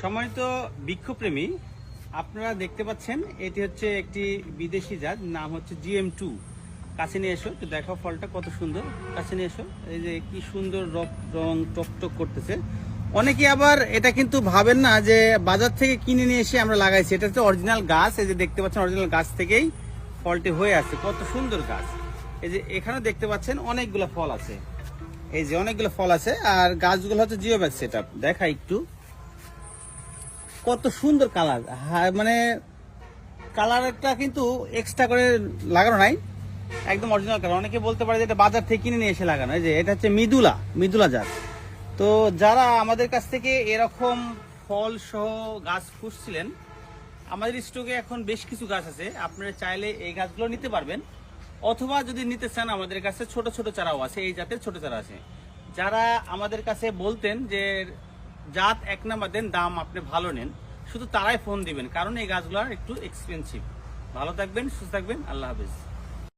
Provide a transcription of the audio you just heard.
সম্মানিত বৃক্ষপ্রেমী, আপনারা দেখতে পাচ্ছেন এটি হচ্ছে একটি বিদেশি জাত, নাম হচ্ছে GM2। কাছে নিয়ে এসো, একটু দেখো ফলটা কত সুন্দর। কাছে নিয়ে এসো, এই যে কি সুন্দর রং টকটক করতেছে। অনেকে আবার এটা কিন্তু ভাবেন না যে বাজার থেকে কিনে নিয়ে এসে আমরা লাগাইছি, এটা হচ্ছে অরিজিনাল গাছ। এই যে দেখতে পাচ্ছেন অরিজিনাল গাছ থেকেই ফলটি হয়ে আছে, কত সুন্দর গাছ। এই যে এখানে দেখতে পাচ্ছেন অনেকগুলো ফল আছে, এই যে অনেকগুলো ফল আছে। আর গাছগুলো হচ্ছে জিও ব্যাগ সেট আপ, দেখা একটু কত সুন্দর কালার। মানে কালারটা কিন্তু এক্সট্রা করে লাগানো নাই, একদম অরিজিনাল কালার। অনেকে বলতে পারে যে এটা বাজার থেকে কিনে নিয়ে এসে লাগানো। এই যে এটা হচ্ছে মৃদুলা জাত। তো যারা আমাদের কাছ থেকে এরকম ফল সহ গাছ খুঁজছিলেন, আমাদের স্টকে এখন বেশ কিছু গাছ আছে, আপনারা চাইলে এই গাছগুলো নিতে পারবেন। অথবা যদি নিতে চান, আমাদের কাছে ছোট ছোট চারাও আছে, এই জাতের ছোট চারা আছে। যারা আমাদের কাছে বলতেন যে জাত 1 নাম্বার দেন, দাম আপনি ভালো নেন, শুধু তারাই ফোন দিবেন, কারণ এই গাছগুলো একটু এক্সপেন্সিভ। ভালো থাকবেন, সুস্থ থাকবেন, আল্লাহ হাফেজ।